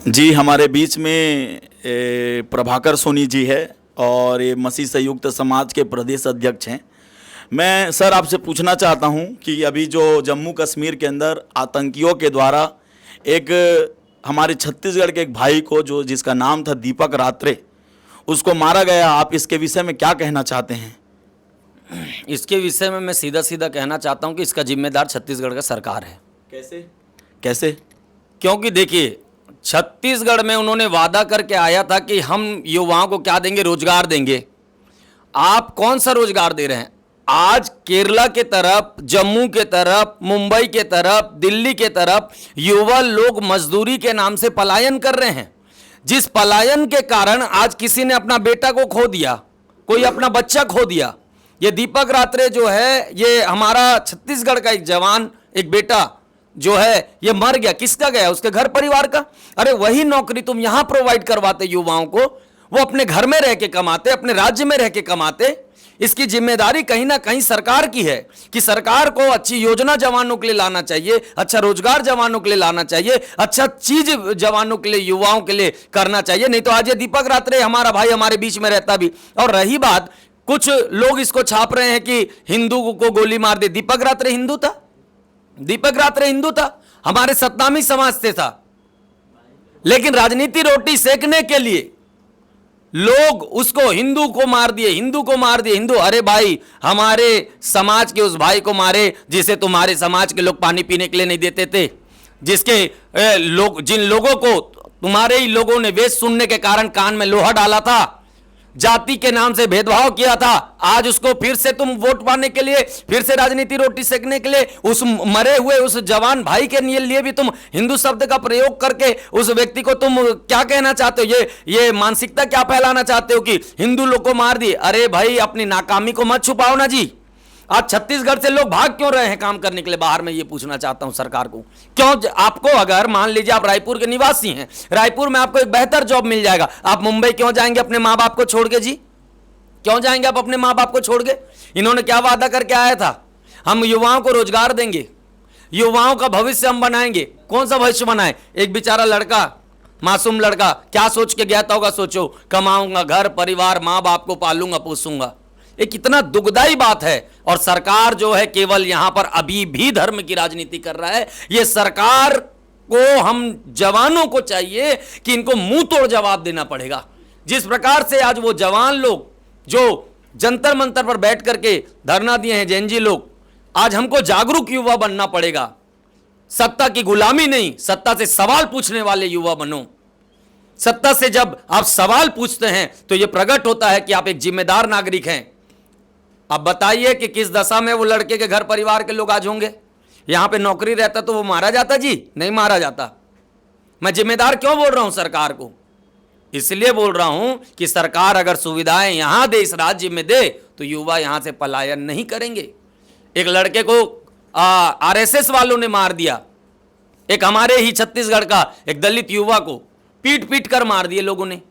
जी, हमारे बीच में प्रभाकर सोनी जी है और ये मसीह संयुक्त समाज के प्रदेश अध्यक्ष हैं। मैं सर आपसे पूछना चाहता हूं कि अभी जो जम्मू कश्मीर के अंदर आतंकियों के द्वारा एक हमारे छत्तीसगढ़ के एक भाई को जो जिसका नाम था दीपक रात्रे, उसको मारा गया, आप इसके विषय में क्या कहना चाहते हैं? इसके विषय में मैं सीधा सीधा कहना चाहता हूं कि इसका जिम्मेदार छत्तीसगढ़ का सरकार है। कैसे कैसे? क्योंकि देखिए, छत्तीसगढ़ में उन्होंने वादा करके आया था कि हम युवाओं को क्या देंगे, रोजगार देंगे। आप कौन सा रोजगार दे रहे हैं? आज केरला के तरफ, जम्मू के तरफ, मुंबई के तरफ, दिल्ली के तरफ युवा लोग मजदूरी के नाम से पलायन कर रहे हैं। जिस पलायन के कारण आज किसी ने अपना बेटा को खो दिया, कोई अपना बच्चा खो दिया। ये दीपक रात्रे जो है, ये हमारा छत्तीसगढ़ का एक जवान, एक बेटा जो है, ये मर गया। किसका गया? उसके घर परिवार का। अरे वही नौकरी तुम यहां प्रोवाइड करवाते युवाओं को, वो अपने घर में रह के कमाते, अपने राज्य में रह के कमाते। इसकी जिम्मेदारी कहीं ना कहीं सरकार की है कि सरकार को अच्छी योजना जवानों के लिए लाना चाहिए, अच्छा रोजगार जवानों के लिए लाना चाहिए, अच्छा चीज जवानों के लिए, युवाओं के लिए करना चाहिए। नहीं तो आज ये दीपक रात्रे हमारा भाई हमारे बीच में रहता भी। और रही बात, कुछ लोग इसको छाप रहे हैं कि हिंदू को गोली मार दे। दीपक रात्रे हिंदू था? दीपक रात्रे हिंदू था? हमारे सतनामी समाज से था। लेकिन राजनीति रोटी सेकने के लिए लोग उसको हिंदू को मार दिए, हिंदू को मार दिए, हिंदू। अरे भाई, हमारे समाज के उस भाई को मारे जिसे तुम्हारे समाज के लोग पानी पीने के लिए नहीं देते थे, जिसके लोग, जिन लोगों को तुम्हारे ही लोगों ने वेद सुनने के कारण कान में लोहा डाला था, जाति के नाम से भेदभाव किया था। आज उसको फिर से तुम वोट पाने के लिए, फिर से राजनीति रोटी सेकने के लिए, उस मरे हुए उस जवान भाई के लिए भी तुम हिंदू शब्द का प्रयोग करके उस व्यक्ति को तुम क्या कहना चाहते हो? ये मानसिकता क्या फैलाना चाहते हो कि हिंदू लोग को मार दिए? अरे भाई, अपनी नाकामी को मत छुपाओ ना जी। आज छत्तीसगढ़ से लोग भाग क्यों रहे हैं काम करने के लिए बाहर? में ये पूछना चाहता हूं सरकार को। क्यों? आपको अगर मान लीजिए आप रायपुर के निवासी हैं, रायपुर में आपको एक बेहतर जॉब मिल जाएगा, आप मुंबई क्यों जाएंगे अपने माँ बाप को छोड़ के जी? क्यों जाएंगे आप अपने माँ बाप को छोड़ के? इन्होंने क्या वादा करके आया था? हम युवाओं को रोजगार देंगे, युवाओं का भविष्य हम बनाएंगे। कौन सा भविष्य बनाए? एक बेचारा लड़का, मासूम लड़का क्या सोच के गया होगा? सोचो, कमाऊंगा, घर परिवार, माँ बाप को पालूंगा, पोसूंगा। ये कितना दुखदाई बात है। और सरकार जो है केवल यहां पर अभी भी धर्म की राजनीति कर रहा है। ये सरकार को, हम जवानों को चाहिए कि इनको मुंह तोड़ जवाब देना पड़ेगा। जिस प्रकार से आज वो जवान लोग जो जंतर मंतर पर बैठ करके धरना दिए हैं, जेएनजी लोग, आज हमको जागरूक युवा बनना पड़ेगा। सत्ता की गुलामी नहीं, सत्ता से सवाल पूछने वाले युवा बनो। सत्ता से जब आप सवाल पूछते हैं तो यह प्रकट होता है कि आप एक जिम्मेदार नागरिक हैं। अब बताइए कि किस दशा में वो लड़के के घर परिवार के लोग आज होंगे। यहां पे नौकरी रहता तो वो मारा जाता जी? नहीं मारा जाता। मैं जिम्मेदार क्यों बोल रहा हूं सरकार को? इसलिए बोल रहा हूं कि सरकार अगर सुविधाएं यहां दे, इस राज्य में दे, तो युवा यहां से पलायन नहीं करेंगे। एक लड़के को आरएसएस वालों ने मार दिया। एक हमारे ही छत्तीसगढ़ का एक दलित युवा को पीट पीट कर मार दिए लोगों ने।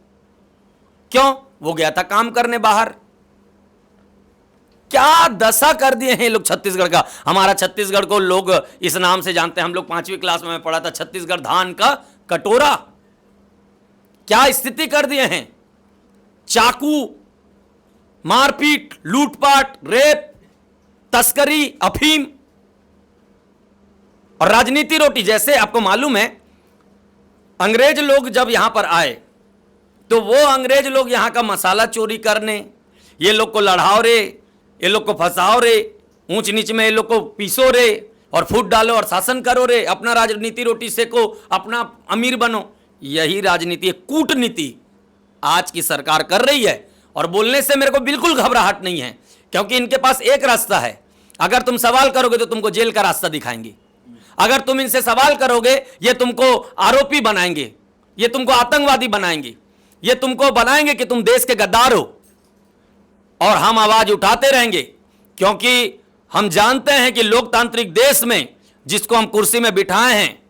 क्यों? वो गया था काम करने बाहर। क्या दशा कर दिए हैं लोग छत्तीसगढ़ का। हमारा छत्तीसगढ़ को लोग इस नाम से जानते हैं। हम लोग 5वीं क्लास में पढ़ा था, छत्तीसगढ़ धान का कटोरा। क्या स्थिति कर दिए हैं? चाकू, मारपीट, लूटपाट, रेप, तस्करी, अफीम और राजनीति रोटी। जैसे आपको मालूम है, अंग्रेज लोग जब यहां पर आए तो वो अंग्रेज लोग यहां का मसाला चोरी करने, ये लोग को लड़ाओ रे, ये लोग को फंसाओ रे, ऊंच नीच में ये लोग को पीसो रे और फूट डालो और शासन करो रे, अपना राजनीति रोटी सेको, अपना अमीर बनो। यही राजनीति, कूटनीति आज की सरकार कर रही है। और बोलने से मेरे को बिल्कुल घबराहट नहीं है, क्योंकि इनके पास एक रास्ता है। अगर तुम सवाल करोगे तो तुमको जेल का रास्ता दिखाएंगे। अगर तुम इनसे सवाल करोगे, ये तुमको आरोपी बनाएंगे, ये तुमको आतंकवादी बनाएंगे, ये तुमको बनाएंगे कि तुम देश के गद्दार हो। और हम आवाज उठाते रहेंगे, क्योंकि हम जानते हैं कि लोकतांत्रिक देश में जिसको हम कुर्सी में बिठाए हैं,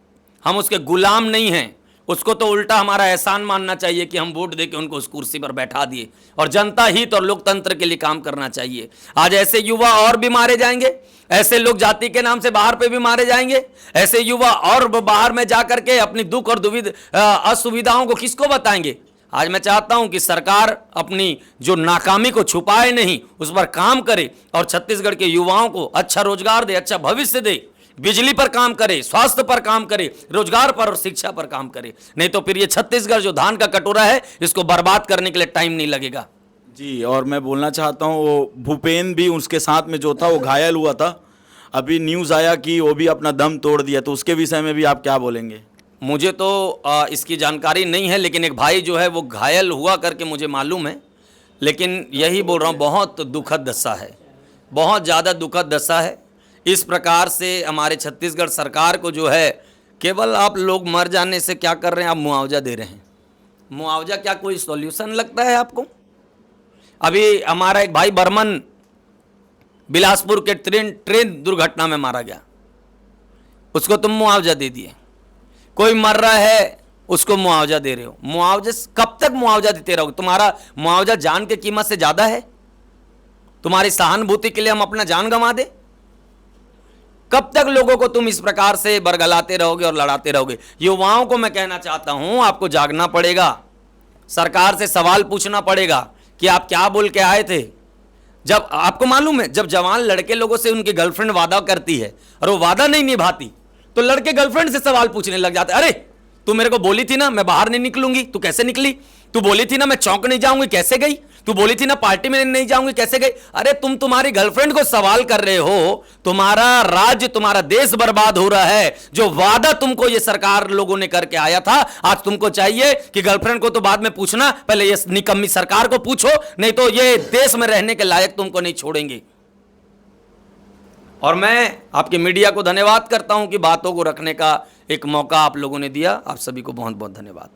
हम उसके गुलाम नहीं हैं, उसको तो उल्टा हमारा एहसान मानना चाहिए कि हम वोट देके उनको उस कुर्सी पर बैठा दिए, और जनता हित और लोकतंत्र के लिए काम करना चाहिए। आज ऐसे युवा और भी मारे जाएंगे, ऐसे लोग जाति के नाम से बाहर पे भी मारे जाएंगे, ऐसे युवा और बाहर में जाकर के अपनी दुख और असुविधाओं को किसको बताएंगे। आज मैं चाहता हूं कि सरकार अपनी जो नाकामी को छुपाए नहीं, उस पर काम करे और छत्तीसगढ़ के युवाओं को अच्छा रोजगार दे, अच्छा भविष्य दे, बिजली पर काम करे, स्वास्थ्य पर काम करे, रोजगार पर और शिक्षा पर काम करे। नहीं तो फिर ये छत्तीसगढ़ जो धान का कटोरा है, इसको बर्बाद करने के लिए टाइम नहीं लगेगा। जी, और मैं बोलना चाहता हूँ वो भूपेन भी उसके साथ में जो था वो घायल हुआ था, अभी न्यूज़ आया कि वो भी अपना दम तोड़ दिया, तो उसके विषय में भी आप क्या बोलेंगे? मुझे तो इसकी जानकारी नहीं है, लेकिन एक भाई जो है वो घायल हुआ करके मुझे मालूम है। लेकिन यही बोल रहा हूँ, बहुत दुखद दशा है, बहुत ज़्यादा दुखद दशा है। इस प्रकार से हमारे छत्तीसगढ़ सरकार को जो है, केवल आप लोग मर जाने से क्या कर रहे हैं, आप मुआवजा दे रहे हैं। मुआवजा क्या कोई सॉल्यूशन लगता है आपको? अभी हमारा एक भाई बर्मन बिलासपुर के ट्रेन दुर्घटना में मारा गया, उसको तुम मुआवजा दे दिए। कोई मर रहा है, उसको मुआवजा दे रहे हो। मुआवजा कब तक मुआवजा देते रहोगे? तुम्हारा मुआवजा जान की कीमत से ज्यादा है? तुम्हारी सहानुभूति के लिए हम अपना जान गंवा दे? कब तक लोगों को तुम इस प्रकार से बरगलाते रहोगे और लड़ाते रहोगे? युवाओं को मैं कहना चाहता हूं, आपको जागना पड़ेगा, सरकार से सवाल पूछना पड़ेगा कि आप क्या बोल के आए थे। जब आपको मालूम है, जब जवान लड़के लोगों से उनकी गर्लफ्रेंड वादा करती है और वो वादा नहीं निभाती, तो लड़के गर्लफ्रेंड से सवाल पूछने लग जाते, अरे तू मेरे को बोली थी ना मैं बाहर नहीं निकलूंगी, तू कैसे निकली? तू बोली थी ना मैं चौक नहीं जाऊंगी, कैसे गई? तू बोली थी ना पार्टी में नहीं जाऊंगी, कैसे गई? अरे तुम तुम्हारी गर्लफ्रेंड को सवाल कर रहे हो, तुम्हारा राज्य, तुम्हारा देश बर्बाद हो रहा है। जो वादा तुमको ये सरकार लोगों ने करके आया था, आज तुमको चाहिए कि गर्लफ्रेंड को तो बाद में पूछना, पहले ये निकम्मी सरकार को पूछो, नहीं तो ये देश में रहने के लायक तुमको नहीं छोड़ेंगे। और मैं आपके मीडिया को धन्यवाद करता हूं कि बातों को रखने का एक मौका आप लोगों ने दिया। आप सभी को बहुत बहुत धन्यवाद।